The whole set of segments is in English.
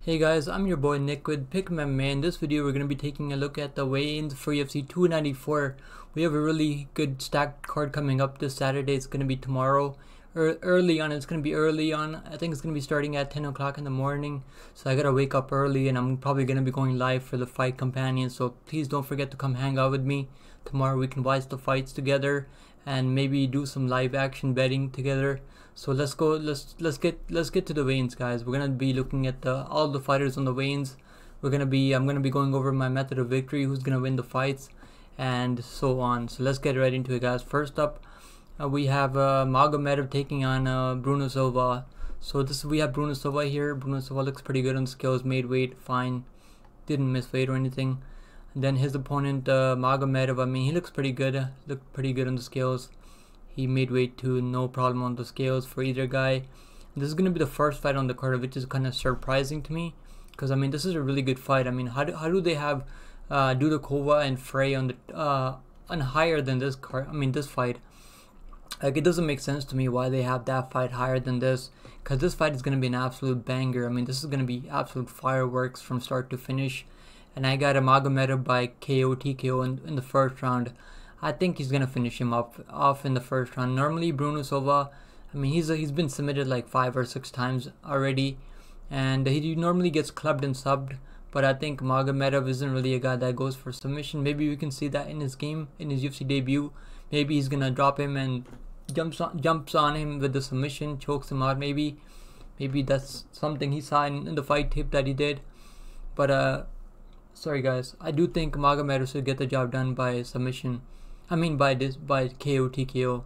Hey guys, I'm your boy Nick with Pick MMA. In this video, we're going to be taking a look at the weigh-ins for UFC 294. We have a really good stacked card coming up this Saturday. It's going to be tomorrow. Early on, it's going to be early on. I think it's going to be starting at 10 o'clock in the morning. So I got to wake up early and I'm probably going to be going live for the fight companion. So please don't forget to come hang out with me. Tomorrow we can watch the fights together and maybe do some live action betting together. So let's go. Let's get to the weigh-ins, guys. We're gonna be looking at all the fighters on the weigh-ins. I'm gonna be going over my method of victory, who's gonna win the fights, and so on. So let's get right into it, guys. First up, we have Magomedov taking on Bruno Silva. So we have Bruno Silva here. Bruno Silva looks pretty good on skills, made weight, fine, didn't miss weight or anything. And then his opponent, Magomedov. I mean, he looks pretty good. Looked pretty good on the scales. He made weight too, no problem on the scales for either guy. This is going to be the first fight on the card, which is kind of surprising to me. Because, I mean, this is a really good fight. I mean, how do they have Dudakova and Frey on higher than this card? I mean, this fight. Like, it doesn't make sense to me why they have that fight higher than this. Because this fight is going to be an absolute banger. I mean, this is going to be absolute fireworks from start to finish. And I got a Magomedov by KO, TKO in the first round. I think he's gonna finish him off in the first round. Normally Bruno Silva, I mean he's been submitted like 5 or 6 times already, and he normally gets clubbed and subbed. But I think Magomedov isn't really a guy that goes for submission. Maybe we can see that in his game, in his UFC debut. Maybe he's gonna drop him and jumps on him with the submission, chokes him out. Maybe that's something he saw in the fight tape that he did. But sorry guys, I do think Magomedov should get the job done by submission. I mean by KO, TKO.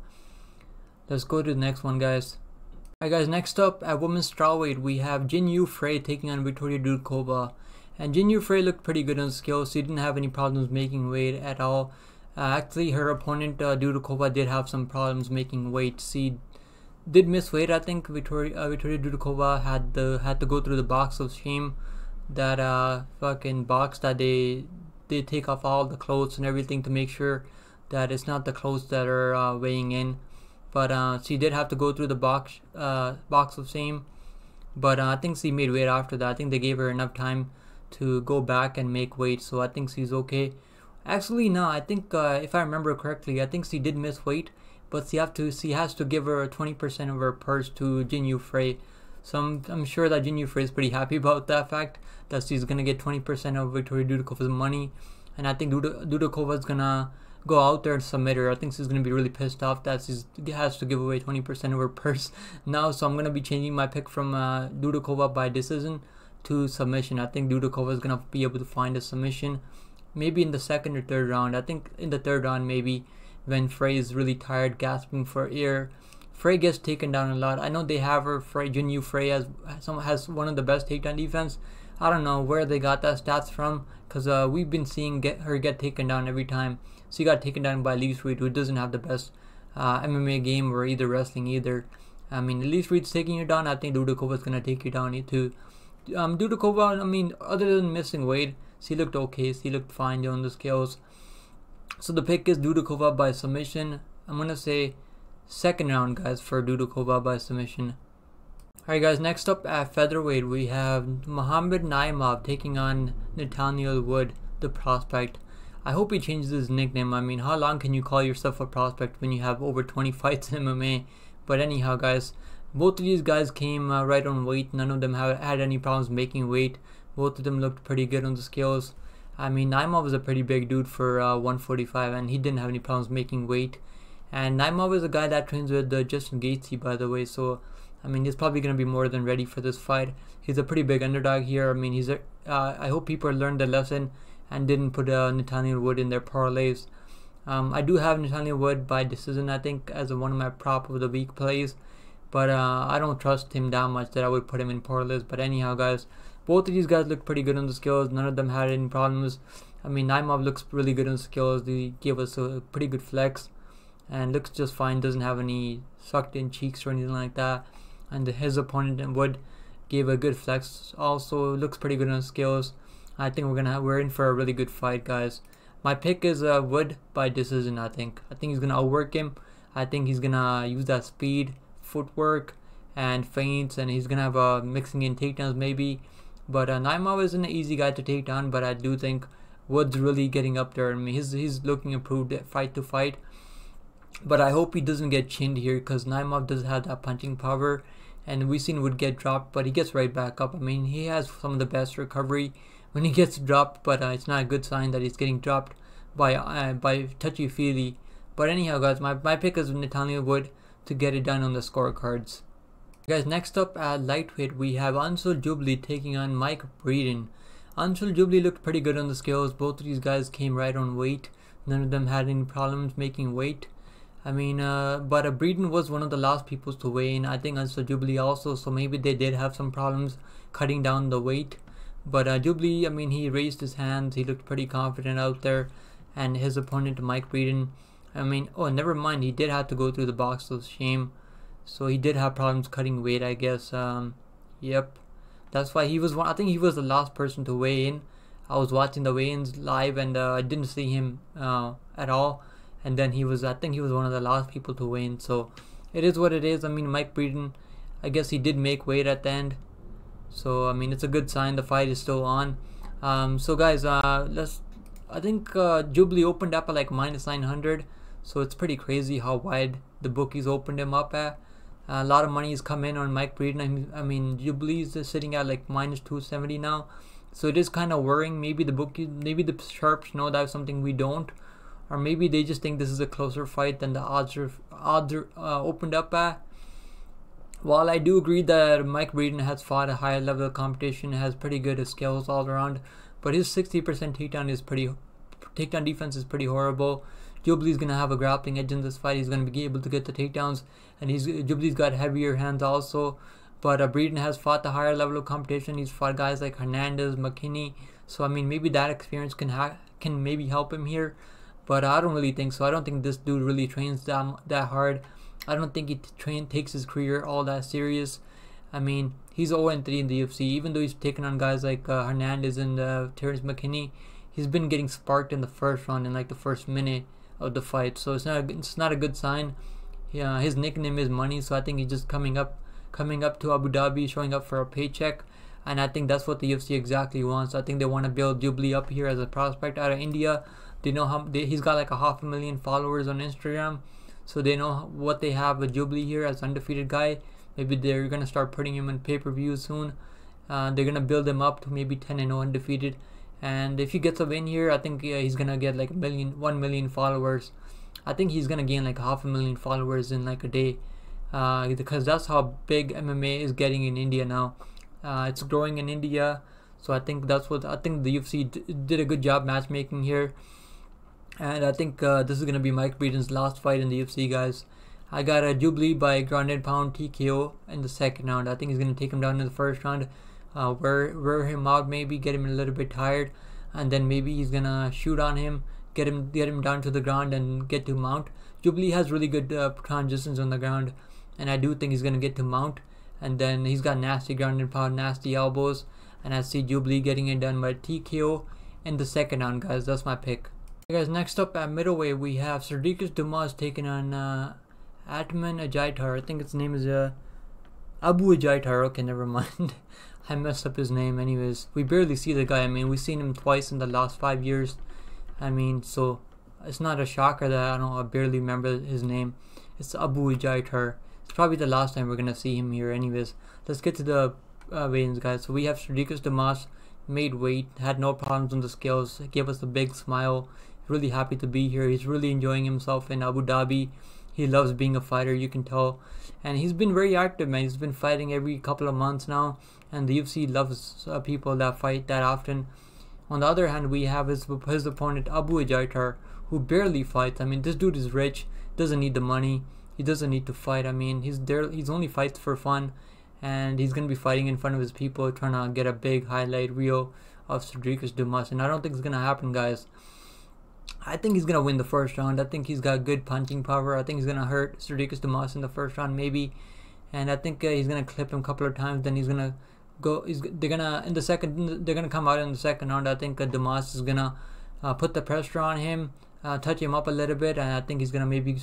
Let's go to the next one, guys. Alright guys, next up at women's strawweight we have Jinh Frey taking on Victoria Dudakova. And Jinh Frey looked pretty good on skills. She didn't have any problems making weight at all. Actually her opponent Dudakova did have some problems making weight. She did miss weight. I think Victoria Dudakova had to go through the box of shame. That fucking box that they take off all the clothes and everything to make sure that it's not the clothes that are weighing in. But she did have to go through the box of shame. But I think she made weight after that. I think they gave her enough time to go back and make weight, so I think she's okay. Actually no, I think if I remember correctly, I think she did miss weight, but she has to give her 20% of her purse to Jinh Frey. So I'm sure that Jinh Frey is pretty happy about that fact, that she's gonna get 20% of Victoria Dudakova's money. And I think Dudakova is gonna go out there and submit her. I think she's gonna be really pissed off that she has to give away 20% of her purse now. So I'm gonna be changing my pick from Dudakova by decision to submission. I think Dudakova is gonna be able to find a submission, maybe in the second or third round. I think in the third round, maybe when Frey is really tired, gasping for air. Frey gets taken down a lot. I know they have her. Jinh Frey has one of the best takedown defense. I don't know where they got that stats from, because we've been seeing her get taken down every time. She got taken down by Elliott, who doesn't have the best MMA game or either wrestling either. I mean, Elliott's taking you down. I think Dudakova is gonna take you down too. Dudakova, I mean, other than missing weight, she looked okay. She looked fine on the scales. So the pick is Dudakova by submission. I'm gonna say second round, guys, for Dudakova by submission. Alright guys, next up at featherweight we have Mohammad Naimov taking on Nathaniel Wood, the prospect. I hope he changes his nickname. I mean, how long can you call yourself a prospect when you have over 20 fights in MMA? But anyhow guys, both of these guys came right on weight. None of them had any problems making weight. Both of them looked pretty good on the scales. I mean, Naimov is a pretty big dude for 145, and he didn't have any problems making weight. And Naimov is a guy that trains with Justin Gaethje, by the way, so I mean he's probably going to be more than ready for this fight. He's a pretty big underdog here. I mean I hope people learned the lesson and didn't put Nathaniel Wood in their parlays. I do have Nathaniel Wood by decision, I think, as one of my prop of the week plays, but I don't trust him that much that I would put him in parlays. But anyhow guys, both of these guys look pretty good on the skills. None of them had any problems. I mean, Naimov looks really good on the skills. He gave us a pretty good flex and looks just fine, doesn't have any sucked in cheeks or anything like that. And his opponent Wood gave a good flex, also looks pretty good on skills. I think we're in for a really good fight, guys. My pick is Wood by decision. I think he's gonna outwork him. I think he's gonna use that speed, footwork, and feints, and he's gonna have mixing in takedowns maybe. But Naimov isn't an easy guy to take down, but I do think Wood's really getting up there. I mean, he's looking improved fight to fight. But I hope he doesn't get chinned here, because Naimov does have that punching power. And we've seen Wood get dropped, but he gets right back up. I mean, he has some of the best recovery when he gets dropped, but it's not a good sign that he's getting dropped by touchy-feely. But anyhow, guys, my pick is Nathaniel Wood to get it done on the scorecards. Guys, next up at lightweight, we have Anshul Jubli taking on Mike Breeden. Anshul Jubli looked pretty good on the scales. Both of these guys came right on weight. None of them had any problems making weight. I mean, but Breeden was one of the last people to weigh in. I think Anshul Jubli also, so maybe they did have some problems cutting down the weight. But Jubli, I mean, he raised his hands. He looked pretty confident out there. And his opponent, Mike Breeden, I mean, oh, never mind. He did have to go through the box, so shame. So he did have problems cutting weight, I guess. Yep. That's why he was one. I think he was the last person to weigh in. I was watching the weigh-ins live, and I didn't see him at all. And then I think he was one of the last people to weigh in. So it is what it is. I mean, Mike Breeden, I guess he did make weight at the end. So I mean, it's a good sign. The fight is still on. So guys, I think Jubli opened up at like -900. So it's pretty crazy how wide the bookies opened him up at. A lot of money has come in on Mike Breeden. I mean, Jubilee's sitting at like -270 now. So it is kind of worrying. Maybe the sharps know that's something we don't. Or maybe they just think this is a closer fight than the odds are opened up at. While I do agree that Mike Breeden has fought a higher level of competition, has pretty good skills all around, but his 60% takedown defense is pretty horrible. Jubilee's gonna have a grappling edge in this fight. He's gonna be able to get the takedowns, and Jubilee's got heavier hands also. But Breeden has fought the higher level of competition. He's fought guys like Hernandez, McKinney. So I mean, maybe that experience can maybe help him here. But I don't really think so. I don't think this dude really trains that hard. I don't think he takes his career all that serious. I mean, he's 0-3 in the UFC. Even though he's taken on guys like Hernandez and Terrence McKinney, he's been getting sparked in the first round, in like the first minute of the fight. So it's not a good sign. Yeah, his nickname is Money. So I think he's just coming up to Abu Dhabi, showing up for a paycheck. And I think that's what the UFC exactly wants. I think they want to build Jubli up here as a prospect out of India. They know he's got like 500,000 followers on Instagram, so they know what they have with Jubli here as undefeated guy. Maybe they're gonna start putting him in pay-per-view soon. They're gonna build him up to maybe 10-0 undefeated. And if he gets a win here, I think he's gonna get like 1 million followers. I think he's gonna gain like 500,000 followers in like a day, because that's how big MMA is getting in India now. It's growing in India, so I think the UFC did a good job matchmaking here. And I think this is going to be Mike Breeden's last fight in the UFC, guys. I got a Jubli by ground and pound TKO in the second round. I think he's going to take him down in the first round, wear him out, maybe get him a little bit tired, and then maybe he's going to shoot on him, get him down to the ground and get to mount. Jubli has really good transitions on the ground, and I do think he's going to get to mount. And then he's got nasty ground and pound, nasty elbows, and I see Jubli getting it done by TKO in the second round, guys. That's my pick. Guys, next up at middleweight, we have Sedriques Dumas taking on Azaitar. I think its name is Abu Azaitar. Okay, never mind. I messed up his name. Anyways, we barely see the guy. I mean, we've seen him twice in the last 5 years. I mean, so it's not a shocker that I barely remember his name. It's Abu Azaitar. It's probably the last time we're gonna see him here. Anyways, let's get to the weigh-ins, guys. So we have Sedriques Dumas, made weight, had no problems on the scales, gave us a big smile. Really happy to be here. He's really enjoying himself in Abu Dhabi. He loves being a fighter, you can tell. And he's been very active, man. He's been fighting every couple of months now. And the UFC loves people that fight that often. On the other hand, we have his opponent, Abu Azaitar, who barely fights. I mean, this dude is rich, doesn't need the money. He doesn't need to fight. I mean, he's only fights for fun. And he's going to be fighting in front of his people, trying to get a big highlight reel of Sedriques Dumas. And I don't think it's going to happen, guys. I think he's going to win the first round. I think he's got good punching power. I think he's going to hurt Sedriques Dumas in the first round, maybe. And I think he's going to clip him a couple of times. Then he's going to go. They're going to come out in the second round. I think Dumas is going to put the pressure on him, touch him up a little bit. And I think he's going to maybe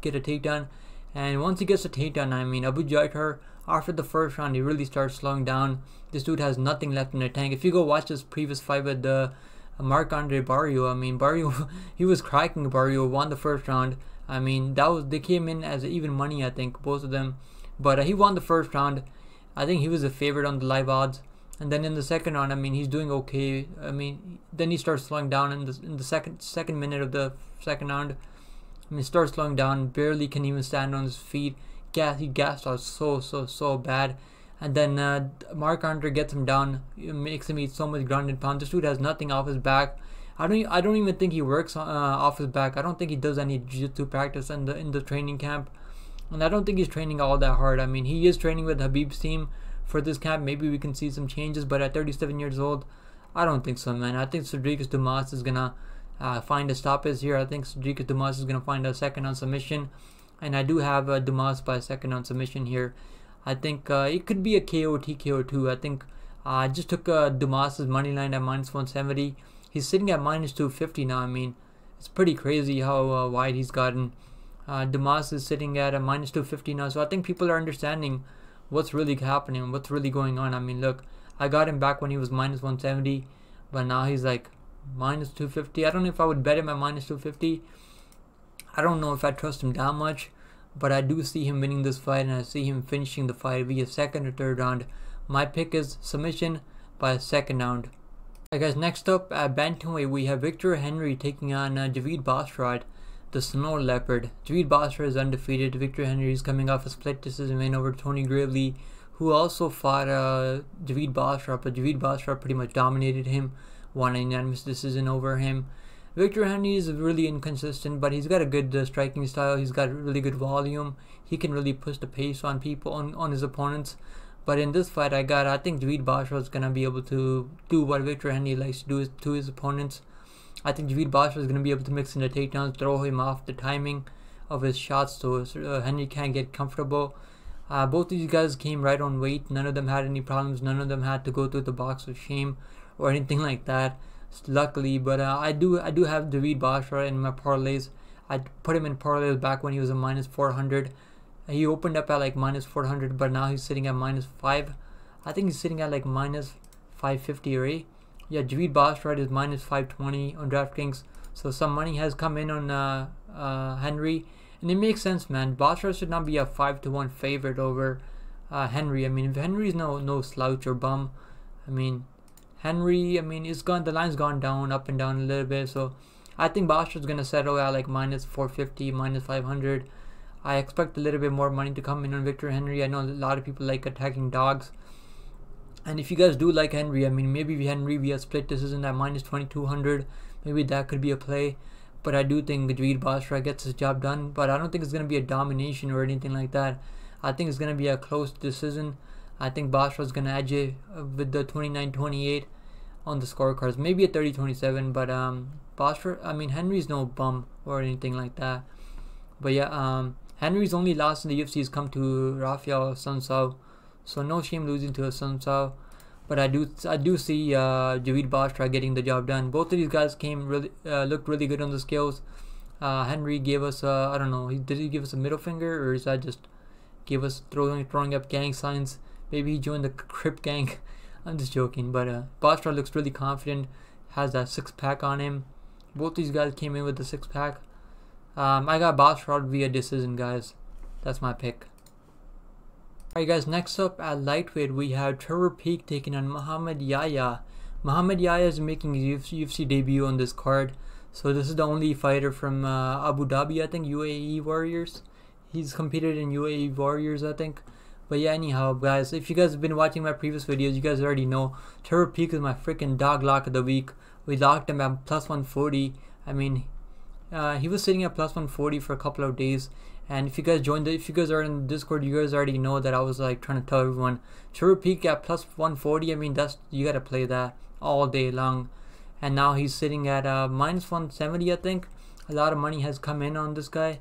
get a takedown. And once he gets a takedown, I mean, Abu Azaitar, after the first round, he really starts slowing down. This dude has nothing left in the tank. If you go watch his previous fight with the Marc-Andre Barrio, I mean, Barrio, he was cracking. Barrio won the first round. I mean, they came in as even money, I think, both of them. But he won the first round. I think he was a favorite on the live odds. And then in the second round, I mean, he's doing okay. I mean, then he starts slowing down in the second minute of the second round. I mean, starts slowing down, barely can even stand on his feet. He gassed out so bad. And then Marc-Andre gets him down, makes him eat so much ground and pound. This dude has nothing off his back. I don't even think he works off his back. I don't think he does any jiu-jitsu practice in the training camp. And I don't think he's training all that hard. I mean, he is training with Habib's team for this camp. Maybe we can see some changes, but at 37 years old, I don't think so, man. I think Sedriques Dumas is gonna find a stoppage here. I think Sedriques Dumas is gonna find a second on submission, and I do have Dumas by second on submission here. I think it could be a KO TKO too. I think I just took Dumas's money line at -170. He's sitting at -250 now. I mean, it's pretty crazy how wide he's gotten. Dumas is sitting at a -250 now, so I think people are understanding what's really happening, what's really going on. I mean, look, I got him back when he was -170, but now he's like -250. I don't know if I would bet him at -250. I don't know if I trust him that much, but I do see him winning this fight, and I see him finishing the fight via second or third round. My pick is submission by second round. Alright guys, next up at bantamweight we have Victor Henry taking on Javid Basharat, the Snow Leopard. Javid Basharat is undefeated. Victor Henry is coming off a split decision win over Tony Gravely, who also fought Javid Basharat, but Javid Basharat pretty much dominated him, won a unanimous decision over him. Victor Henry is really inconsistent, but he's got a good striking style. He's got really good volume. He can really push the pace on people, on his opponents. But in this fight, I think Javid Basharat is gonna be able to do what Victor Henry likes to do to his opponents. I think Javid Basharat is gonna be able to mix in the takedowns, throw him off the timing of his shots, so Henry can't get comfortable. Both of these guys came right on weight. None of them had any problems. None of them had to go through the box of shame or anything like that, luckily. But I do have Javid Basharat in my parlays. I put him in parlays back when he was a -400. He opened up at like -400, but now he's sitting at -5. I think he's sitting at like -550 or 8. Yeah, Javid Basharat is -520 on DraftKings. So some money has come in on Henry, and it makes sense, man. Basharat should not be a 5-1 favorite over Henry. I mean, if Henry's no slouch or bum, I mean, Henry, I mean, the line's gone down, up and down a little bit. So I think Basharat's gonna settle at like -450, -500. I expect a little bit more money to come in on Victor Henry. I know a lot of people like attacking dogs. And if you guys do like Henry, I mean, maybe Henry via split decision at -2200, maybe that could be a play. But I do think Javid Basharat gets his job done. But I don't think it's going to be a domination or anything like that. I think it's going to be a close decision. I think Basharat's going to edge it with the 29-28 on the scorecards. Maybe a 30-27, but Basharat, I mean, Henry's no bum or anything like that. But yeah, Henry's only loss in the UFC has come to Rafael Sunsao, so no shame losing to a Sunsao. But I do see Javid Basharat getting the job done. Both of these guys looked really good on the scales. Henry gave us I don't know, did he give us a middle finger, or is that just give us throwing up gang signs? Maybe he joined the Crip gang. I'm just joking, but Basharat looks really confident, has that 6-pack on him. Both these guys came in with the 6-pack. I got Basharat via decision, guys. That's my pick. Alright guys, next up at lightweight we have Trevor taking on Mohammad Yahya. Mohammad Yahya is making his UFC debut on this card. So this is the only fighter from Abu Dhabi, I think, UAE Warriors. He's competed in UAE Warriors, I think. But yeah, anyhow, guys, if you guys have been watching my previous videos, you guys already know Trevor is my freaking dog lock of the week. We locked him at +140. I mean, he was sitting at +140 for a couple of days. And if you guys are in the Discord, you guys already know that I was like trying to tell everyone Trevor at +140. I mean, you gotta play that all day long. And now he's sitting at -170, I think. A lot of money has come in on this guy.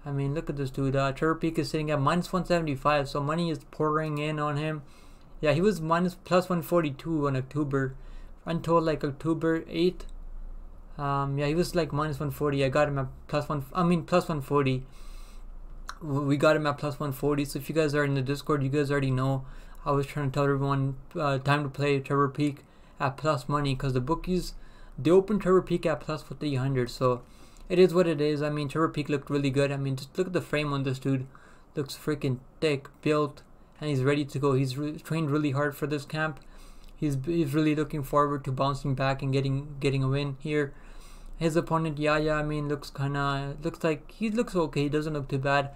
I mean, look at this dude. Trevor is sitting at -175, so money is pouring in on him. Yeah, he was +142 on October, until like October 8th. Yeah, he was like -140. I got him at +140. We got him at plus 140. So if you guys are in the Discord, you guys already know. I was trying to tell everyone time to play Trevor Peek at plus money, because the bookies, they opened Trevor Peek at plus for 300. So it is what it is. I mean, Trevor Peek looked really good. I mean, just look at the frame on this dude. Looks freaking thick, built, and he's ready to go. He's trained really hard for this camp. He's really looking forward to bouncing back and getting a win here. His opponent Yahya, I mean, looks like he looks okay. He doesn't look too bad,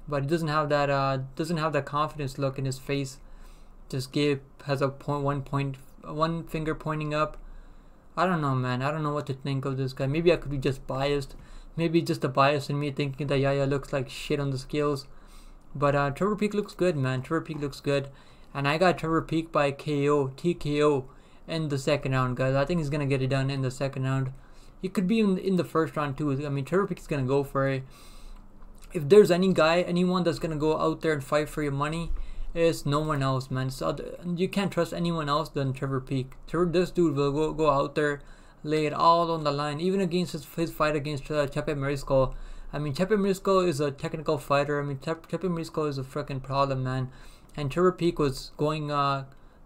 but he doesn't have that confidence look in his face. Just has a one finger pointing up. I don't know, man. I don't know what to think of this guy. Maybe I could be just biased. Maybe just a bias in me thinking that Yahya looks like shit on the scales. But Trevor Peek looks good, man. Trevor Peek looks good. And I got Trevor Peek by TKO in the second round, guys. I think he's going to get it done in the second round. He could be in the first round too. I mean, Trevor Peek's going to go for it. If there's anyone that's going to go out there and fight for your money, it's no one else, man. So you can't trust anyone else than Trevor Peek. This dude will go out there, lay it all on the line, even against his fight against Chepe Mariscal. I mean, Chepe Mariscal is a technical fighter. I mean, Chepe Mariscal is a freaking problem, man. And Trevor Peek was going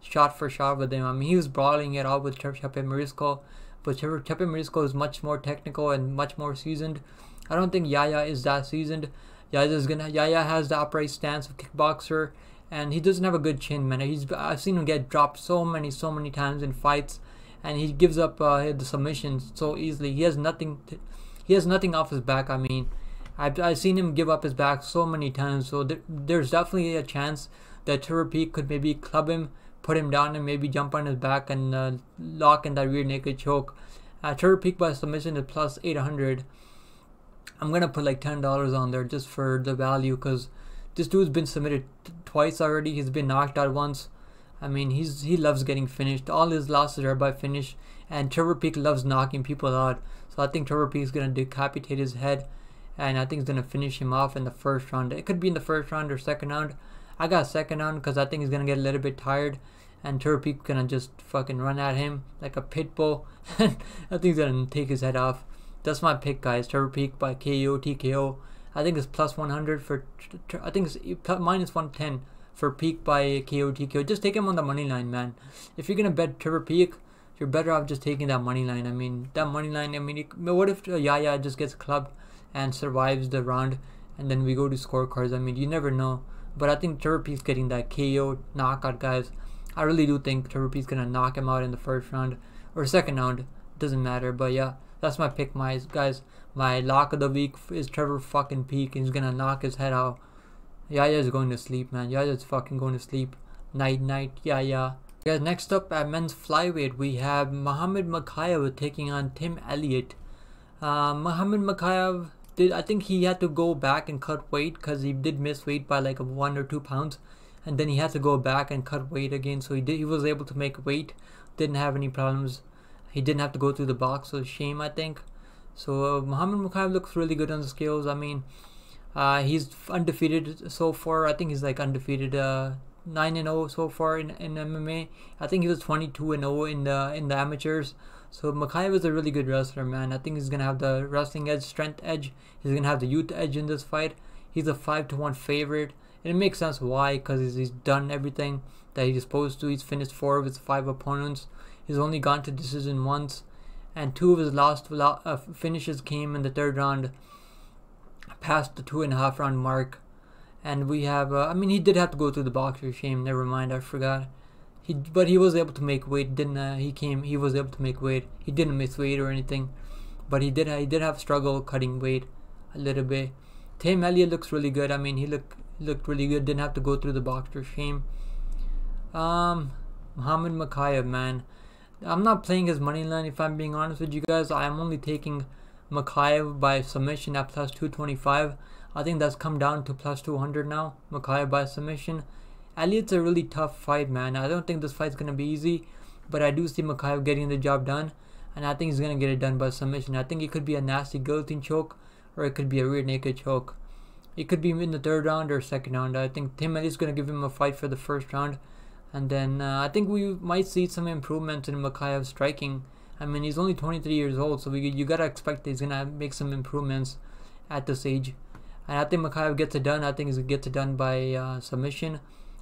shot for shot with him. I mean, he was brawling it out with Chepe Mariscal. But Chepe Mariscal is much more technical and much more seasoned. I don't think Yahya is that seasoned. Yahya has the upright stance of kickboxer, and he doesn't have a good chin, man. I've seen him get dropped so many times in fights, and he gives up the submissions so easily. He has nothing off his back. I mean, I've seen him give up his back so many times. So there's definitely a chance that Trevor Peek could maybe club him, put him down, and maybe jump on his back and lock in that rear naked choke. Trevor Peek by submission is plus 800. I'm gonna put like $10 on there just for the value, because this dude's been submitted twice already. He's been knocked out once. I mean, he loves getting finished. All his losses are by finish, and Trevor Peek loves knocking people out. So I think Trevor Peek is gonna decapitate his head, and I think he's gonna finish him off in the first round. It could be in the first round or second round. I got second round because I think he's gonna get a little bit tired, and Trevor Peek gonna just fucking run at him like a pit bull. I think he's gonna take his head off. That's my pick, guys. Trevor Peek by TKO. I think it's plus 100 for. I think it's minus 110 for Peek by TKO. Just take him on the money line, man. If you're gonna bet Trevor Peek, you're better off just taking that money line. I mean, that money line. I mean, what if Yahya just gets clubbed and survives the round, and then we go to scorecards? I mean, you never know. But I think Trevor Peek's getting that KO knockout, guys. I really do think Trevor Peek's gonna knock him out in the first round or second round. Doesn't matter. But yeah, that's my pick, guys. My lock of the week is Trevor fucking Peek, and he's gonna knock his head out. Yahya's going to sleep, man. Yahya's fucking going to sleep. Night, Yahya. Guys, next up at men's flyweight, we have Mokaev taking on Tim Elliott. Mokaev I think he had to go back and cut weight because he did miss weight by like 1 or 2 pounds, and then he had to go back and cut weight again. So he was able to make weight, didn't have any problems. He didn't have to go through the box, so shame, I think. So Mokaev looks really good on the scales. I mean, he's undefeated so far. I think he's like undefeated 9-0 so far in MMA. I think he was 22-0 in the amateurs. So Mokaev is a really good wrestler, man. I think he's gonna have the wrestling edge, strength edge. He's gonna have the youth edge in this fight. He's a 5-1 favorite, and it makes sense why, because he's done everything that he's supposed to. He's finished 4 of his 5 opponents. He's only gone to decision once, and 2 of his last finishes came in the 3rd round, past the 2.5 round mark. And we have, I mean, he did have to go through the boxer, shame. Never mind, I forgot. But he was able to make weight, didn't he was able to make weight. He didn't miss weight or anything, but he did have struggle cutting weight a little bit. Tim Elliott looks really good. I mean, he looked really good. Didn't have to go through the boxer, shame. Mohammad Mokaev, man. I'm not playing his money line, if I'm being honest with you guys. I am only taking Mokaev by submission at plus 225. I think that's come down to plus 200 now. Mokaev by submission. Elliott's a really tough fight, man. I don't think this fight's gonna be easy, but I do see Mokaev getting the job done, and I think he's gonna get it done by submission. I think it could be a nasty guillotine choke, or it could be a rear naked choke. It could be in the 3rd round or 2nd round. I think Tim Elliott's gonna give him a fight for the 1st round, and then I think we might see some improvement in Mokaev's striking. I mean, he's only 23 years old, so you gotta expect that he's gonna make some improvements at this age. And I think Mokaev gets it done. I think he gets it done by submission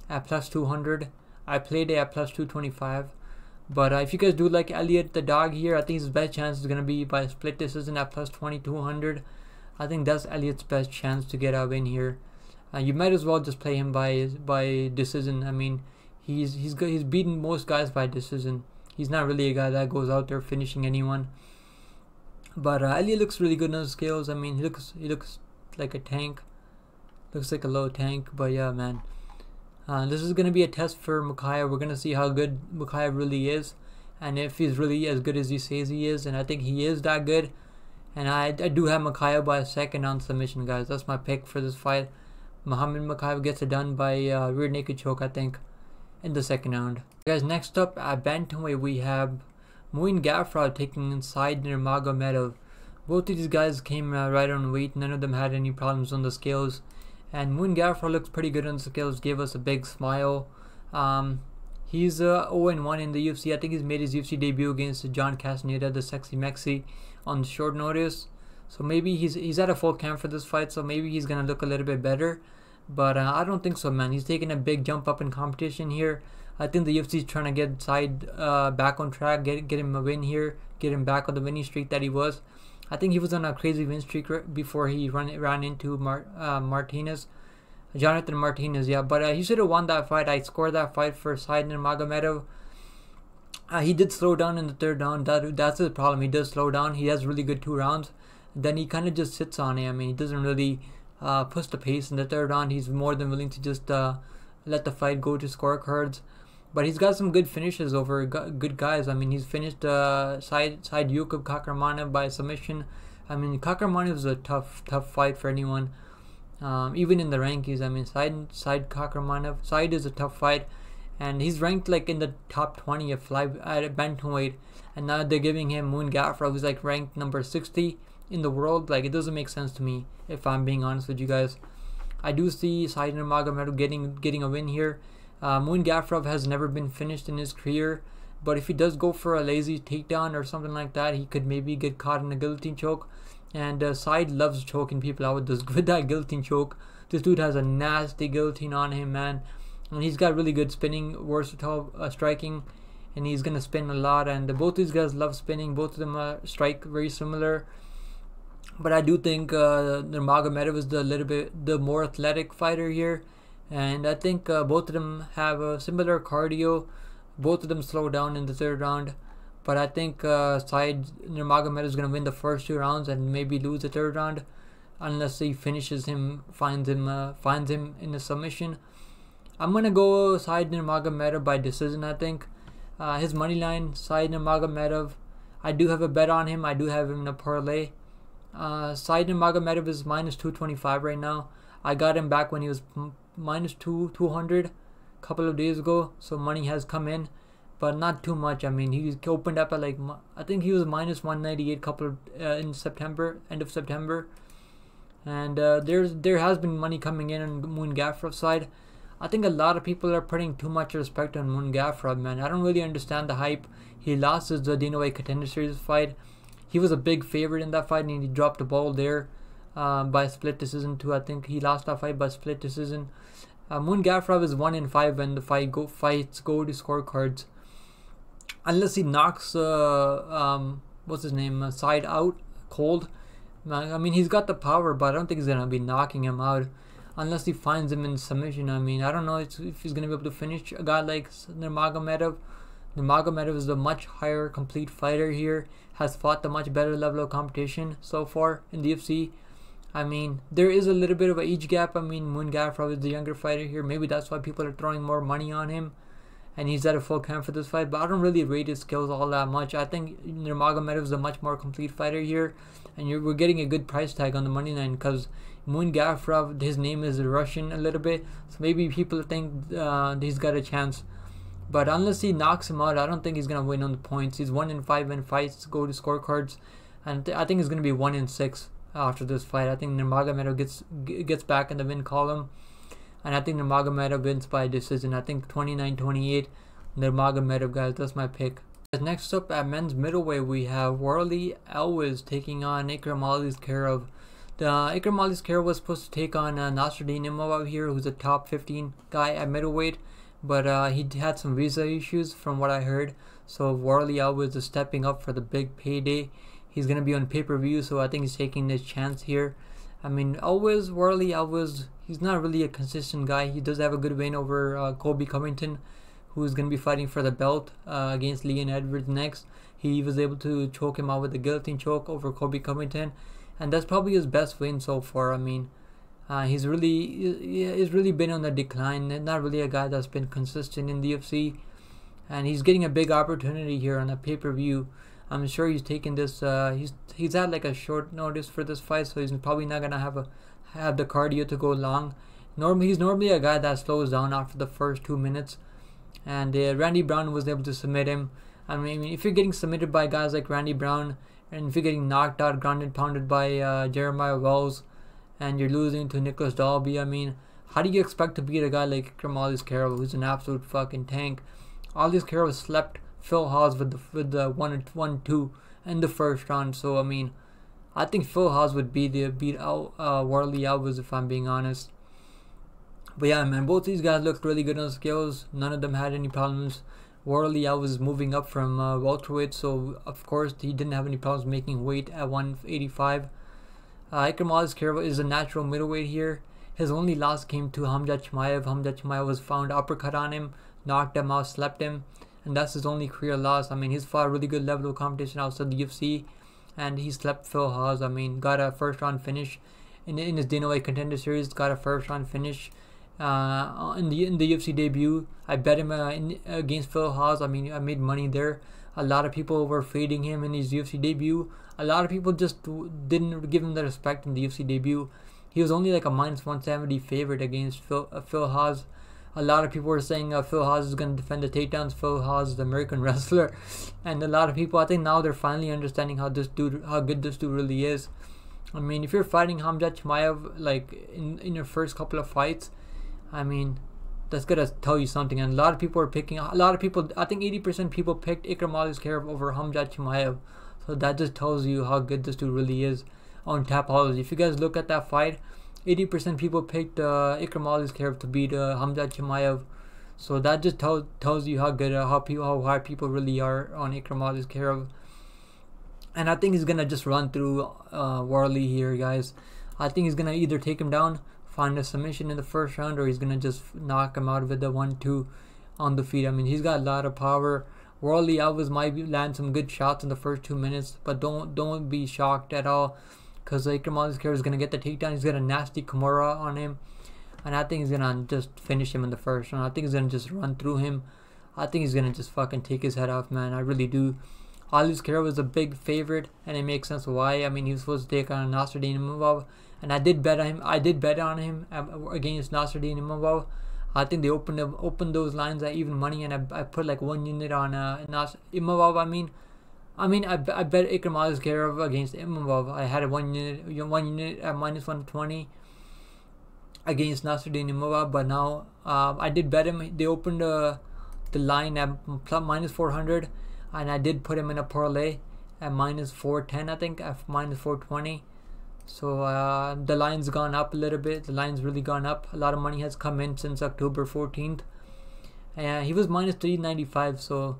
at plus 200. I played it at plus 225. But if you guys do like Elliott, the dog here, I think his best chance is going to be by split decision at plus 2200. I think that's Elliott's best chance to get a win here. You might as well just play him by decision. I mean, he's beaten most guys by decision. He's not really a guy that goes out there finishing anyone. But Elliott looks really good on the scales. I mean, he looks like a tank. Looks like a low tank. But yeah, man. This is going to be a test for Mokaev. We're going to see how good Mokaev really is. And if he's really as good as he says he is. And I think he is that good. And I do have Mokaev by a second on submission, guys. That's my pick for this fight. Mohammad Mokaev gets it done by rear naked choke, I think, in the second round. Guys, next up at bantamweight we have Muin Gafurov taking inside Nurmagomedov. Both of these guys came right on weight. None of them had any problems on the scales. And Muin Gafurov looks pretty good on the scales. Gave us a big smile. He's 0-1 in the UFC. I think he's made his UFC debut against John Castaneda, the Sexy Mexi, on short notice. So maybe he's at a full camp for this fight. So maybe he's gonna look a little bit better. But I don't think so, man. He's taking a big jump up in competition here. I think the UFC is trying to get Side back on track, get him a win here, get him back on the winning streak that he was. I think he was on a crazy win streak before he ran into Jonathan Martinez, yeah. But he should have won that fight. I scored that fight for Side Nurmagomedov. He did slow down in the third round. That's his problem. He does slow down. He has really good 2 rounds. Then he kind of just sits on it. I mean, he doesn't really push the pace in the third round. He's more than willing to just let the fight go to scorecards. But he's got some good finishes over good guys. I mean, he's finished Side Yukub Kakramanov by submission. I mean, Kakramanov is a tough fight for anyone, even in the rankings. I mean, Side Kakramanov, Side is a tough fight, and he's ranked like in the top 20 at bantamweight, and now they're giving him Muin Gafurov, who's like ranked number 60 in the world. Like, it doesn't make sense to me, if I'm being honest with you guys. I do see Side Nurmagomedov getting a win here. Muin Gafurov has never been finished in his career, but if he does go for a lazy takedown or something like that, he could maybe get caught in a guillotine choke. And Side loves choking people out with that guillotine choke. This dude has a nasty guillotine on him, man. And he's got really good spinning, versatile striking, and he's gonna spin a lot. And both these guys love spinning. Both of them strike very similar. But I do think Nurmagomedov is the more athletic fighter here. And I think both of them have a similar cardio. Both of them slow down in the third round. But I think Side Nurmagomedov is going to win the first 2 rounds and maybe lose the third round, unless he finishes him, finds him in a submission. I'm going to go Side Nurmagomedov by decision, I think. His money line, Side Nurmagomedov. I do have a bet on him. I do have him in a parlay. Side Nurmagomedov is minus 225 right now. I got him back when he was minus 200 a couple of days ago, so money has come in, but not too much. I mean, he opened up at like, I think he was minus 198 in September, end of September, and there has been money coming in on Muin Gafurov's side. I think a lot of people are putting too much respect on Muin Gafurov, man. I don't really understand the hype. He lost his Dana White Contender Series fight. He was a big favorite in that fight, and he dropped the ball there by split decision too. I think he lost that fight by split decision. Muin Gafurov is 1-5 when the fights go to scorecards, unless he knocks what's his name, Side out cold. I mean, he's got the power, but I don't think he's gonna be knocking him out unless he finds him in submission. I mean, I don't know if he's gonna be able to finish a guy like Nurmagomedov. Nurmagomedov is a much higher complete fighter here, has fought the much better level of competition so far in the UFC. I mean, there is a little bit of an age gap. I mean, Muin Gafurov is the younger fighter here. Maybe that's why people are throwing more money on him, and he's at a full camp for this fight. But I don't really rate his skills all that much. I think Nurmagomedov is a much more complete fighter here, and we're getting a good price tag on the money line because Muin Gafurov, his name is Russian a little bit, so maybe people think he's got a chance. But unless he knocks him out, I don't think he's gonna win on the points. He's 1-5 when fights go to scorecards, and I think it's gonna be 1-6. After this fight, I think Nurmagomedov gets back in the win column, and I think Nurmagomedov wins by decision. I think 29-28 Nurmagomedov, guys. That's my pick. Next up at men's middleweight, we have Warlley Alves taking on Ikram Aliskerov. Ikram Aliskerov was supposed to take on Naimov here, who's a top 15 guy at middleweight, but he had some visa issues from what I heard. So Warlley Alves is stepping up for the big payday. He's gonna be on pay-per-view, so I think he's taking this chance here. I mean, Warlley Alves, he's not really a consistent guy. He does have a good win over Colby Covington, who's going to be fighting for the belt against Leon Edwards next. He was able to choke him out with a guillotine choke over Colby Covington, and that's probably his best win so far. I mean, he's really been on the decline. Not really a guy that's been consistent in the UFC, and he's getting a big opportunity here on a pay-per-view. I'm sure he's taking this. He's had like a short notice for this fight, so he's probably not gonna have the cardio to go long. He's normally a guy that slows down after the first 2 minutes, and Randy Brown was able to submit him. I mean, if you're getting submitted by guys like Randy Brown, and if you're getting knocked out, grounded, pounded by Jeremiah Wells, and you're losing to Nicholas Dalby, I mean, how do you expect to beat a guy like Ikram Aliskerov, who's an absolute fucking tank? Aliskerov slept Phil Hawes with the 1-2 in the first round. So I mean, I think Phil Hawes would beat out Warlley Alves, if I'm being honest. But yeah, man, both these guys looked really good on scales. None of them had any problems. Warlley Alves is moving up from welterweight, so of course he didn't have any problems making weight at 185. Ikram Aliskerov is a natural middleweight here. His only loss came to Hamzat Chimaev. Hamzat Chimaev was found uppercut on him, knocked him out, slept him, and that's his only career loss. I mean, he's fought a really good level of competition outside the UFC, and he slept Phil Hawes. I mean, got a first round finish in his Dana White Contender Series. Got a first round finish in the UFC debut. I bet him against Phil Hawes. I mean, I made money there. A lot of people were fading him in his UFC debut. A lot of people just didn't give him the respect in the UFC debut. He was only like a -170 favorite against Phil Hawes. A lot of people were saying Phil Hawes is going to defend the takedowns. Phil Hawes is the American wrestler, and a lot of people, I think now they're finally understanding how good this dude really is. I mean, if you're fighting Hamzat Chimaev like in your first couple of fights, I mean, that's gonna tell you something. And a lot of people are picking. A lot of people, I think 80% people picked Ikram Aliskerov over Hamzat Chimaev. So that just tells you how good this dude really is on Tapology. If you guys look at that fight, 80% people picked Ikram Aliskerov to beat Hamzat Chimaev. So that just tells you how good, how hard people really are on Ikram Aliskerov. And I think he's gonna just run through Warlley here, guys. I think he's gonna either take him down, find a submission in the first round, or he's gonna just knock him out with the 1-2 on the feet. I mean, he's got a lot of power. Warlley Alves might land some good shots in the first 2 minutes, but don't be shocked at all, because Ikram Aliskerov is gonna get the takedown. He's got a nasty Kimura on him, and I think he's gonna just finish him in the first round. I think he's gonna just run through him. I think he's gonna just fucking take his head off, man. I really do. Aliskerov is a big favorite, and it makes sense why. I mean, he was supposed to take on Naimov, and I did bet on him. I did bet on him against Naimov. I think they opened those lines at even money, and I put like 1 unit on Imavov. I bet Ikram Aliskerov against Imavov. I had a 1 unit at -120 against Imavov, but now I did bet him. They opened the line at -400, and I did put him in a parlay at -410. I think at -420. So the line's gone up a little bit. The line's really gone up. A lot of money has come in since October 14th. He was -395, so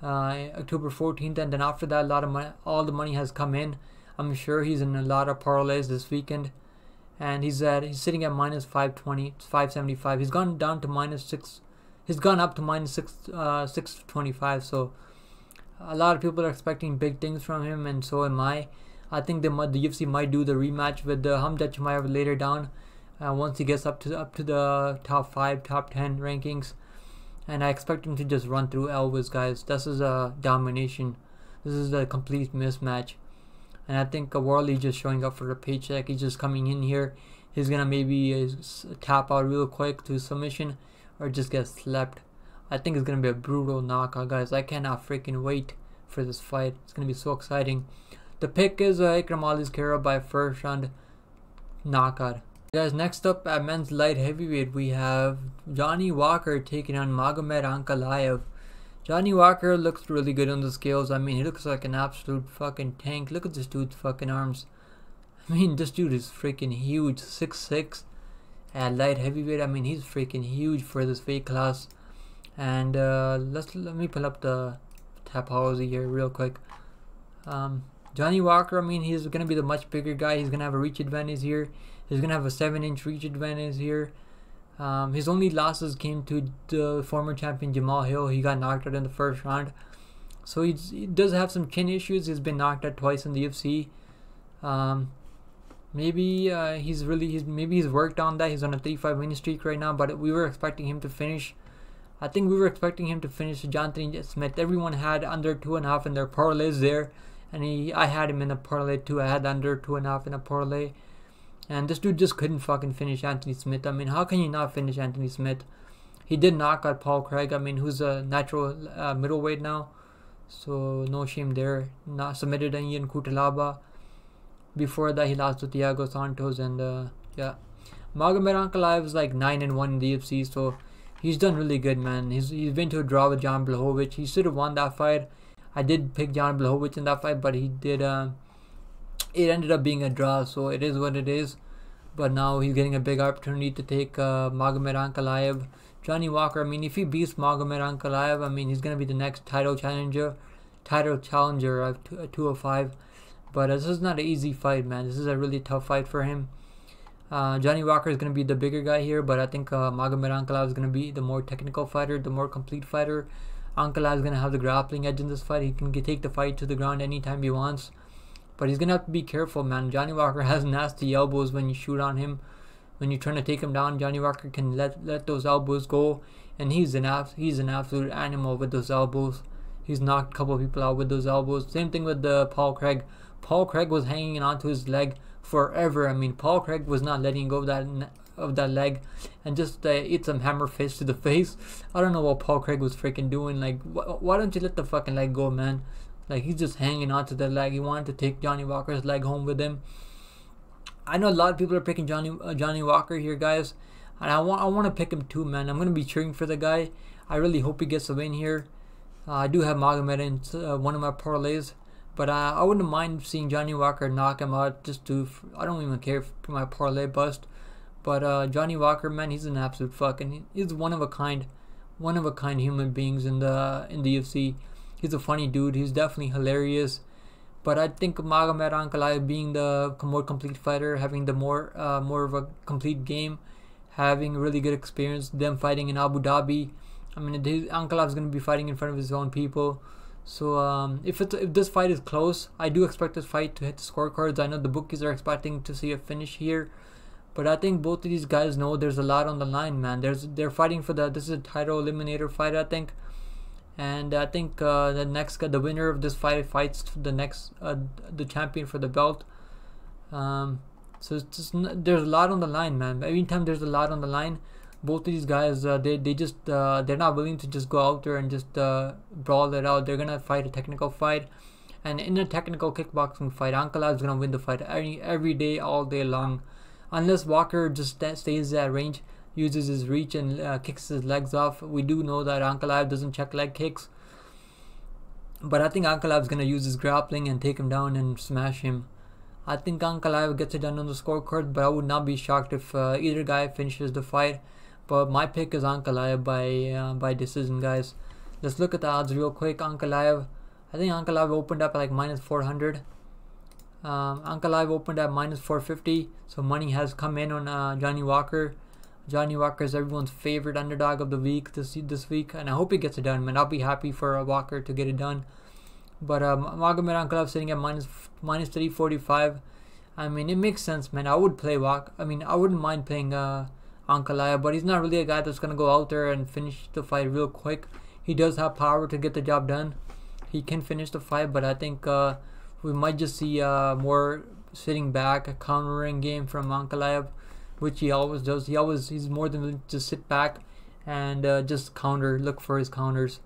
October 14th, and then after that, a lot of money, all the money has come in. I'm sure he's in a lot of parlays this weekend, and he's sitting at -520, 575. He's gone down to -6. He's gone up to -625. So a lot of people are expecting big things from him, and so am I. I think the UFC might do the rematch with Hamzat Chimaev later down, once he gets up to the top 5, top 10 rankings, and I expect him to just run through Alves, guys. This is a domination. This is a complete mismatch, and I think Warlley just showing up for a paycheck. He's just coming in here. He's gonna maybe tap out real quick to submission, or just get slept. I think it's gonna be a brutal knockout, guys. I cannot freaking wait for this fight. It's gonna be so exciting. The pick is Ikram Aliskerov by first round knockout. Guys, next up at men's light heavyweight, we have Johnny Walker taking on Magomed Ankalaev. Johnny Walker looks really good on the scales. I mean, he looks like an absolute fucking tank. Look at this dude's fucking arms. I mean, this dude is freaking huge, 6'6" at light heavyweight. I mean, he's freaking huge for this weight class. And let me pull up the Tapology here real quick. Johnny Walker, I mean, he's gonna be the much bigger guy. He's gonna have a reach advantage here. He's gonna have a 7-inch reach advantage here. His only losses came to the former champion Jamal Hill. He got knocked out in the first round. So he does have some chin issues. He's been knocked out twice in the UFC. Maybe he's worked on that. He's on a 35-win streak right now, but we were expecting him to finish. I think we were expecting him to finish Jonathan Smith. Everyone had under 2.5 in their parlays there, and I had him in a parlay too. I had under 2.5 in a parlay, and this dude just couldn't fucking finish Anthony Smith. I mean, how can you not finish Anthony Smith? He did knock out Paul Craig. I mean, who's a natural middleweight now, so no shame there. Not submitted Ian Kutalaba. Before that, he lost to Thiago Santos, and yeah, Magomed Ankalaev is like 9-1 in the UFC, so he's done really good, man. He's been to a draw with Jan Blachowicz. He should have won that fight. I did pick Jan Blachowicz in that fight, but he did. It ended up being a draw, so it is what it is. But now he's getting a big opportunity to take Magomed Ankalaev. Johnny Walker, I mean, if he beats Magomed Ankalaev, I mean, he's gonna be the next title challenger of 205. But this is not an easy fight, man. This is a really tough fight for him. Johnny Walker is going to be the bigger guy here, but I think Magomed Ankalaev is going to be the more technical fighter, the more complete fighter. Ankalaev is going to have the grappling edge in this fight. He can take the fight to the ground anytime he wants. But he's going to have to be careful, man. Johnny Walker has nasty elbows when you shoot on him. When you're trying to take him down, Johnny Walker can let those elbows go. And he's an absolute animal with those elbows. He's knocked a couple of people out with those elbows. Same thing with Paul Craig. Paul Craig was hanging onto his leg forever. I mean, Paul Craig was not letting go of that leg, and just eat some hammer fist to the face. I don't know what Paul Craig was freaking doing. Like, why don't you let the fucking leg go, man? Like, he's just hanging onto the leg. He wanted to take Johnny Walker's leg home with him. I know a lot of people are picking Johnny Walker here, guys, and I want to pick him too, man. I'm gonna be cheering for the guy. I really hope he gets a win here. I do have Magomed in one of my parlays. But I wouldn't mind seeing Johnny Walker knock him out. I don't even care if my parlay bust. But Johnny Walker, man, he's an absolute he's one of a kind human beings in the UFC. He's a funny dude. He's definitely hilarious. But I think Magomed Ankalaev being the more complete fighter, having the more of a complete game, having really good experience, them fighting in Abu Dhabi. I mean, Ankalaev is going to be fighting in front of his own people. So if this fight is close, I do expect this fight to hit the scorecards. I know the bookies are expecting to see a finish here, but I think both of these guys know there's a lot on the line, man. They're fighting for this is a title eliminator fight, I think, and I think the winner of this fight fights the champion for the belt. So there's a lot on the line, man. Every time there's a lot on the line, both of these guys, they're not willing to just go out there and just brawl it out. They're gonna fight a technical fight, and in a technical kickboxing fight, Ankalaev is gonna win the fight every day, all day long, unless Walker just stays at range, uses his reach and kicks his legs off. We do know that Ankalaev doesn't check leg kicks, but I think Ankalaev is gonna use his grappling and take him down and smash him. I think Ankalaev gets it done on the scorecard, but I would not be shocked if either guy finishes the fight. But my pick is Ankalaev by decision, guys. Let's look at the odds real quick. Ankalaev, I think Ankalaev opened up at like -400. Ankalaev opened at -450. So money has come in on Johnny Walker. Johnny Walker is everyone's favorite underdog of the week this week, and I hope he gets it done, man. I'll be happy for Walker to get it done. But Magomed Ankalaev sitting at -345. I mean, it makes sense, man. I would play I wouldn't mind playing Ankalaev, but he's not really a guy that's gonna go out there and finish the fight real quick. He does have power to get the job done. He can finish the fight, but I think we might just see more sitting back, a countering game from Ankalaev, which he always does. He's more than willing to sit back and just look for his counters.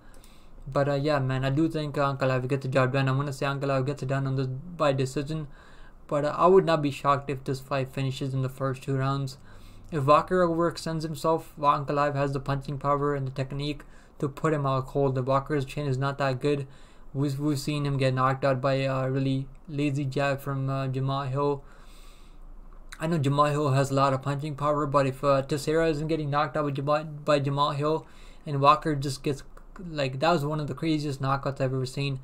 But yeah, man, I do think Ankalaev gets the job done. I'm gonna say Ankalaev gets it done by decision. But I would not be shocked if this fight finishes in the first 2 rounds. If Walker overextends himself, Ankalaev has the punching power and the technique to put him out cold. The Walker's chin is not that good. We've seen him get knocked out by a really lazy jab from Jamal Hill. I know Jamal Hill has a lot of punching power, but if Teixeira isn't getting knocked out by Jamal Hill, and Walker just gets, like, that was one of the craziest knockouts I've ever seen.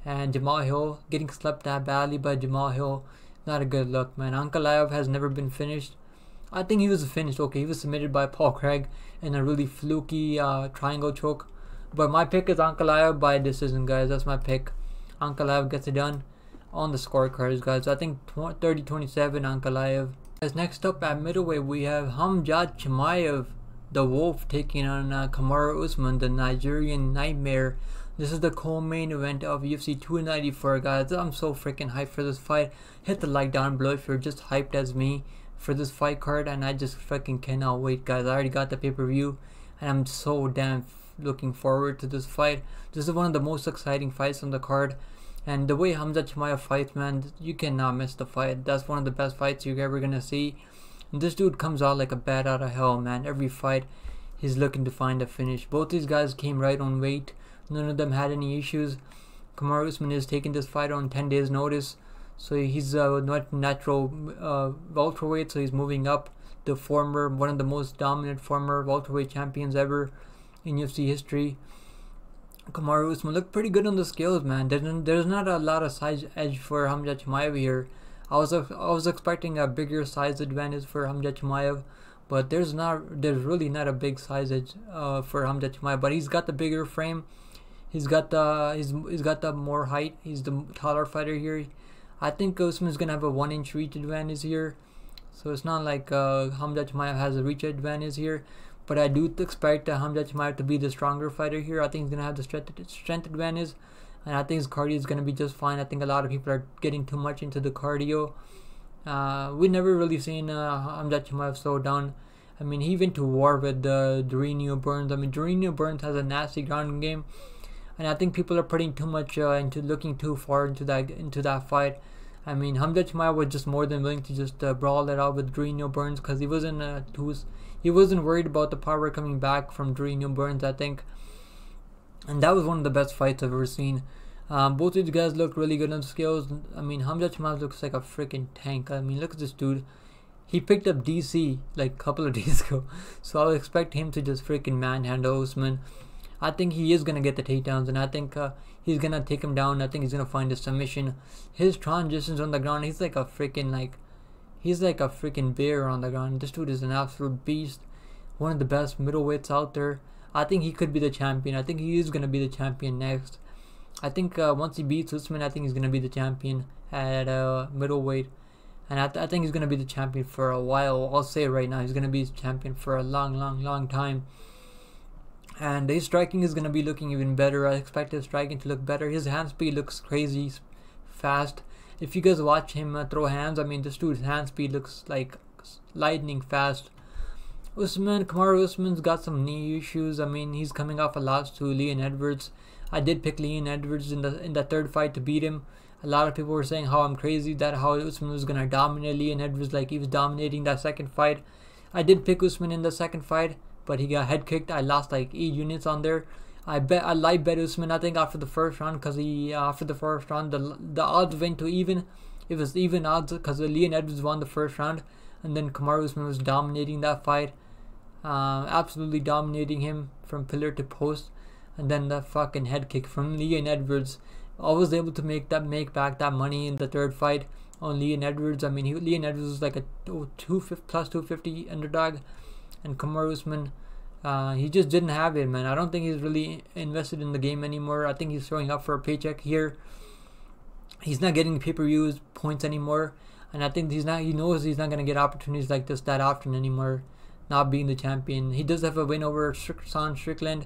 And Jamal Hill getting slept that badly by Jamal Hill, not a good look, man. Ankalaev has never been finished. I think he was finished. Okay, he was submitted by Paul Craig in a really fluky triangle choke. But my pick is Ankalaev by decision, guys. That's my pick. Ankalaev gets it done on the scorecards, guys. I think 30-27 Ankalaev. As next up at middleweight, we have Khamzat Chimaev, the Wolf, taking on Kamaru Usman, the Nigerian Nightmare. This is the co-main event of UFC 294, guys. I'm so freaking hyped for this fight. Hit the like down below if you're just hyped as me for this fight card, and I just freaking cannot wait, guys. I already got the pay-per-view, and I'm so damn looking forward to this fight. This is one of the most exciting fights on the card, and the way Khamzat Chimaev fights, man, you cannot miss the fight. That's one of the best fights you're ever gonna see. And this dude comes out like a bat out of hell, man. Every fight he's looking to find a finish. Both these guys came right on weight. None of them had any issues. Kamaru Usman is taking this fight on 10 days notice, so he's not natural welterweight, so he's moving up. The one of the most dominant former welterweight champions ever in UFC history. Kamaru Usman looked pretty good on the scales, man. There's not a lot of size edge for Khamzat Chimaev here. I was expecting a bigger size advantage for Khamzat Chimaev, but there's really not a big size edge for Khamzat Chimaev. But he's got the bigger frame. He's got the more height. He's the taller fighter here. I think Usman's gonna have a 1-inch reach advantage here, so it's not like Khamzat Chimaev has a reach advantage here. But I do expect Khamzat Chimaev to be the stronger fighter here. I think he's gonna have the strength advantage, and I think his cardio is gonna be just fine. I think a lot of people are getting too much into the cardio. We never really seen Khamzat Chimaev slow down. I mean, he went to war with Durinho Burns. I mean, Durinho Burns has a nasty ground game. And I think people are putting too much into looking too far into that fight. I mean, Khamzat Chimaev was just more than willing to just brawl it out with Durinho Burns, because he wasn't worried about the power coming back from Durinho Burns, I think. And that was one of the best fights I've ever seen. Both of these guys look really good on the scales. I mean, Khamzat Chimaev looks like a freaking tank. I mean, look at this dude. He picked up DC like a couple of days ago, so I would expect him to just freaking manhandle Usman. I think he is going to get the takedowns, and I think he's going to take him down. I think he's going to find a submission. His transitions on the ground, he's like a freaking bear on the ground. This dude is an absolute beast. One of the best middleweights out there. I think he could be the champion. I think he is going to be the champion next. I think once he beats Usman, I think he's going to be the champion at middleweight. And I think he's going to be the champion for a while. I'll say it right now. He's going to be champion for a long time. And his striking is going to be looking even better. I expect his striking to look better. His hand speed looks crazy fast. If you guys watch him throw hands, I mean, this dude's hand speed looks like lightning fast. Kamaru Usman's got some knee issues. I mean, he's coming off a loss to Leon Edwards. I did pick Leon Edwards in the third fight to beat him. A lot of people were saying how I'm crazy, that how Usman was going to dominate Leon Edwards like he was dominating that second fight. I did pick Usman in the second fight, but he got head kicked. I lost like 8 units on there. I live bet Usman, I think, after the first round, because after the first round the odds went to even. It was even odds because Leon Edwards won the first round, and then Kamaru Usman was dominating that fight, absolutely dominating him from pillar to post, and then the fucking head kick from Leon Edwards. I was able to make back that money in the third fight on Leon Edwards. I mean, Leon Edwards was like a plus 250 underdog, and Kamaru Usman, he just didn't have it, man. I don't think he's really invested in the game anymore. I think he's throwing up for a paycheck here. He's not getting pay-per-view points anymore, and I think he knows he's not going to get opportunities like this that often anymore, not being the champion. He does have a win over Sean Strickland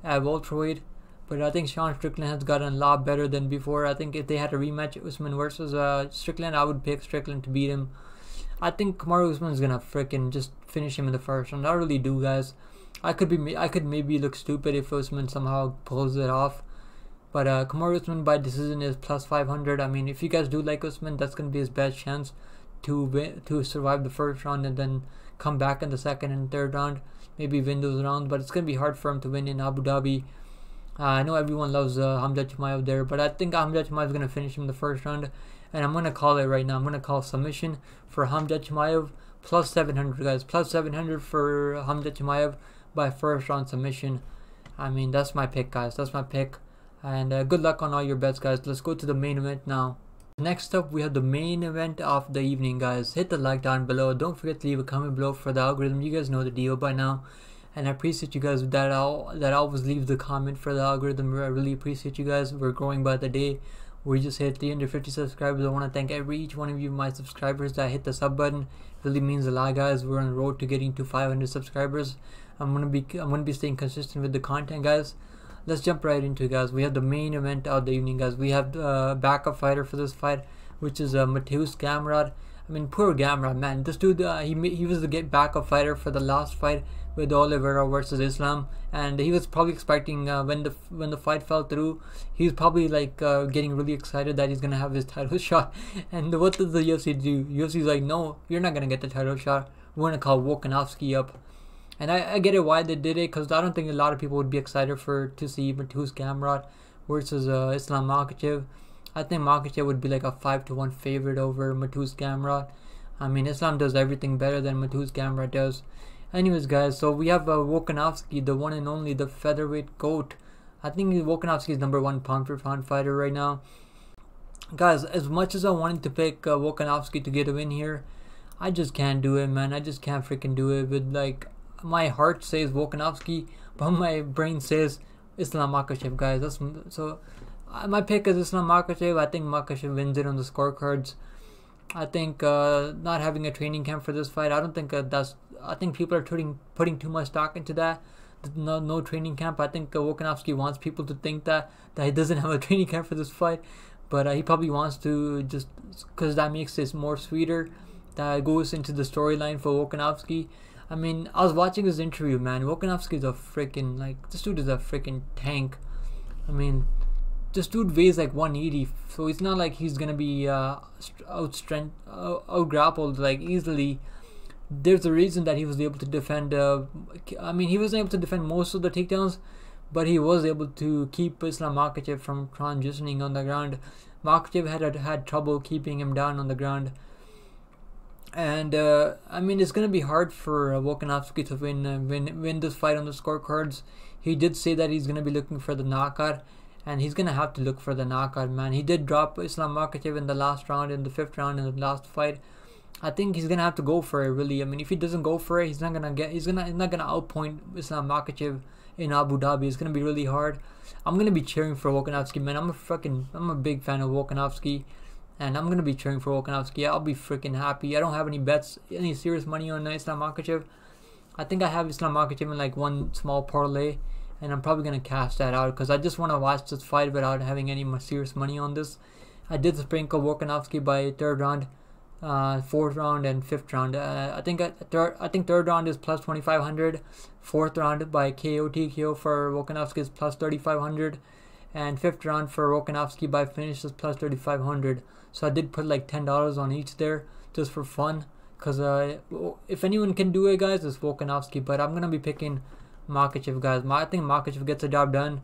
at welterweight, but I think Sean Strickland has gotten a lot better than before. I think if they had a rematch, Usman versus Strickland, I would pick Strickland to beat him. I think Kamaru Usman is gonna freaking just finish him in the first round. I really do, guys. I could maybe look stupid if Usman somehow pulls it off, but Kamaru Usman by decision is plus 500. I mean, if you guys do like Usman, that's gonna be his best chance to survive the first round and then come back in the second and third round, maybe win those rounds. But it's gonna be hard for him to win in Abu Dhabi. I know everyone loves Khamzat Chimaev there, but I think Khamzat Chimaev is gonna finish him in the first round. and I'm gonna call it right now. I'm gonna call submission for Hamzat Chimaev plus 700, guys. Plus 700 for Hamzat Chimaev by first round submission. I mean, that's my pick, guys. That's my pick. And good luck on all your bets, guys. Let's go to the main event now. Next up, we have the main event of the evening, guys. Hit the like down below. Don't forget to leave a comment below for the algorithm. You guys know the deal by now. And I appreciate you guys that always leave the comment for the algorithm. I really appreciate you guys. We're growing by the day. We just hit 350 subscribers. I want to thank each one of you, my subscribers, that hit the sub button. It really means a lot, guys. We're on the road to getting to 500 subscribers. I'm gonna be staying consistent with the content, guys. Let's jump right into it, guys. We have the main event of the evening, guys. We have the backup fighter for this fight, which is Mateusz Gamrot. I mean, poor Gamrot, man. This dude, he was the backup fighter for the last fight with Oliveira versus Islam, and he was probably expecting when the fight fell through, he was probably like getting really excited that he's gonna have his title shot. And what does the UFC do? UFC's like, no, you're not gonna get the title shot. We're gonna call Volkanovski up. And I get it why they did it, because I don't think a lot of people would be excited to see Mateusz Gamrot versus Islam Makhachev. I think Makhachev would be like a 5-1 favorite over Mateusz Gamrot. I mean, Islam does everything better than Mateusz Gamrot does. Anyways, guys, so we have Volkanovski, the one and only, the featherweight GOAT. I think Volkanovski is #1 pound for pound fighter right now. Guys, as much as I wanted to pick Volkanovski to get a win here, I just can't do it, man. I just can't freaking do it. With like, my heart says Volkanovski, but my brain says Islam Makhachev, guys. My pick is Islam Makhachev. I think Makhachev wins it on the scorecards. I think not having a training camp for this fight, I don't think I think people are putting too much stock into that. No training camp. I think Volkanovski wants people to think that he doesn't have a training camp for this fight, but he probably wants to, just because that makes it more sweeter. That goes into the storyline for Volkanovski. I mean, I was watching his interview, man. Volkanovski is a freaking, like, this dude is a freaking tank. I mean, this dude weighs like 180, so it's not like he's gonna be out grappled like easily. There's a reason that he was able to defend. I mean, he wasn't able to defend most of the takedowns, but he was able to keep Islam Makhachev from transitioning on the ground. Makhachev had trouble keeping him down on the ground. And I mean, it's gonna be hard for Volkanovski to win this fight on the scorecards. He did say that he's gonna be looking for the knockout, and he's gonna have to look for the knockout, man. He did drop Islam Makhachev in the last round, in the 5th round, in the last fight. I think he's gonna have to go for it, really. I mean, if he doesn't go for it, he's not gonna outpoint Islam Makhachev in Abu Dhabi. It's gonna be really hard. I'm gonna be cheering for Volkanovski, man. I'm a big fan of Volkanovski. And I'm going to be cheering for Volkanovski. I'll be freaking happy. I don't have any serious money on Islam Makhachev. I think I have Islam Makhachev in like one small parlay. And I'm probably going to cash that out, because I just want to watch this fight without having any serious money on this. I did sprinkle Volkanovski by 3rd round, 4th round, and 5th round. I think 3rd round is plus 2,500. 4th round by TKO for Volkanovski is plus 3,500. And 5th round for Volkanovski by finish is plus 3,500. So I did put like $10 on each there, just for fun, because if anyone can do it, guys, it's Volkanovski. But I'm gonna be picking Makhachev, guys. I think Makhachev gets the job done.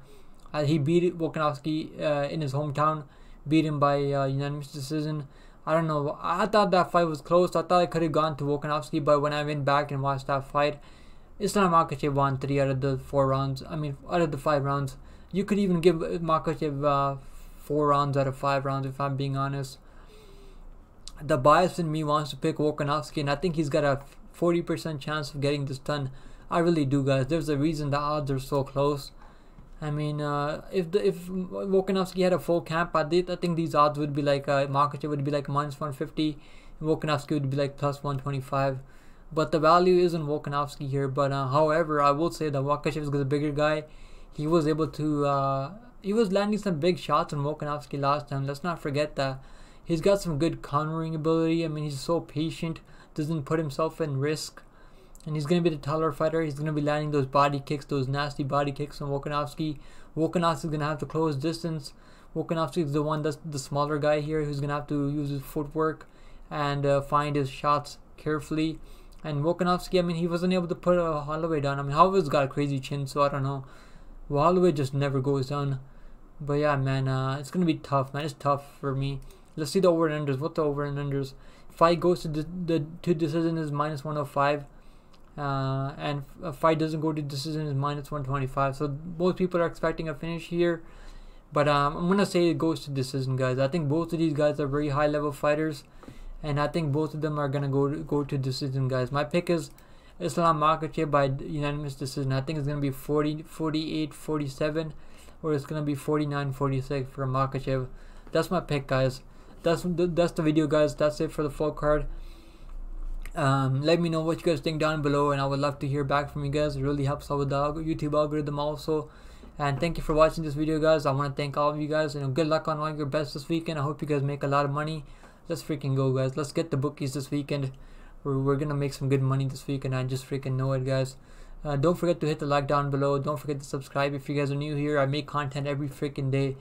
He beat Volkanovski in his hometown, beat him by unanimous decision. I don't know. I thought that fight was close. I thought I could have gone to Volkanovski, but when I went back and watched that fight, Islam Makhachev won 3 out of the 4 rounds. I mean, out of the 5 rounds. You could even give Makhachev 4 rounds out of 5 rounds, if I'm being honest. The bias in me wants to pick Volkanovski, and I think he's got a 40% chance of getting this done. I really do, guys. There's a reason the odds are so close. I mean, if Volkanovski had a full camp, I think these odds would be like Makhachev would be like -150, and Volkanovski would be like plus 125. But the value isn't Volkanovski here. But however, I will say that Makhachev is a bigger guy. He was able to he was landing some big shots on Volkanovski last time. Let's not forget that. He's got some good countering ability. I mean, he's so patient, doesn't put himself in risk. And he's going to be the taller fighter. He's going to be landing those body kicks, those nasty body kicks on Volkanovski. Volkanovski is going to have to close distance. Volkanovski is the one that's the smaller guy here, who's going to have to use his footwork and find his shots carefully. And Volkanovski, I mean, he wasn't able to put Holloway down. I mean, Holloway's got a crazy chin, so I don't know. Holloway just never goes down. But yeah, man, it's going to be tough, man. It's tough for me. Let's see the over and unders. What the over and unders? Fight goes to the decision is -105. And a fight doesn't go to decision is -125. So both people are expecting a finish here, but I'm gonna say it goes to decision, guys. I think both of these guys are very high level fighters, and I think both of them are gonna go to decision, guys. My pick is Islam Makhachev by unanimous decision. I think it's gonna be 48-47, or it's gonna be 49-46 for Makhachev. That's my pick, guys. That's the video, guys. That's it for the full card. Let me know what you guys think down below, and I would love to hear back from you guys. It really helps out with the YouTube algorithm also. And thank you for watching this video, guys. I want to thank all of you guys, and good luck on all your bets this weekend. I hope you guys make a lot of money. Let's freaking go, guys. Let's get the bookies this weekend. We're gonna make some good money this weekend. I just freaking know it, guys. Don't forget to hit the like down below. Don't forget to subscribe if you guys are new here. I make content every freaking day.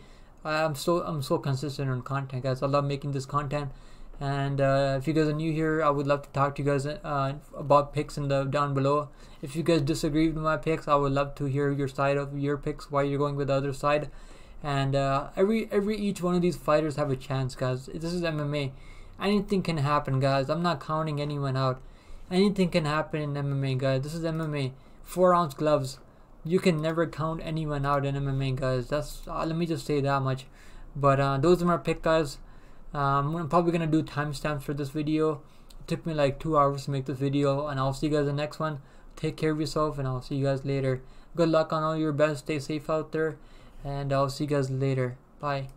I'm so consistent on content, guys. I love making this content. And if you guys are new here, I would love to talk to you guys about picks down below. If you guys disagree with my picks, I would love to hear your side of your picks, why you're going with the other side. And each one of these fighters have a chance, guys. This is MMA. Anything can happen, guys. I'm not counting anyone out. Anything can happen in MMA, guys. This is MMA. 4-ounce gloves. You can never count anyone out in MMA, guys. That's let me just say that much. But those are my picks, guys. I'm probably gonna do timestamps for this video. It took me like 2 hours to make this video, and I'll see you guys in the next one. Take care of yourself, and I'll see you guys later. Good luck on all your bets. Stay safe out there, and I'll see you guys later. Bye.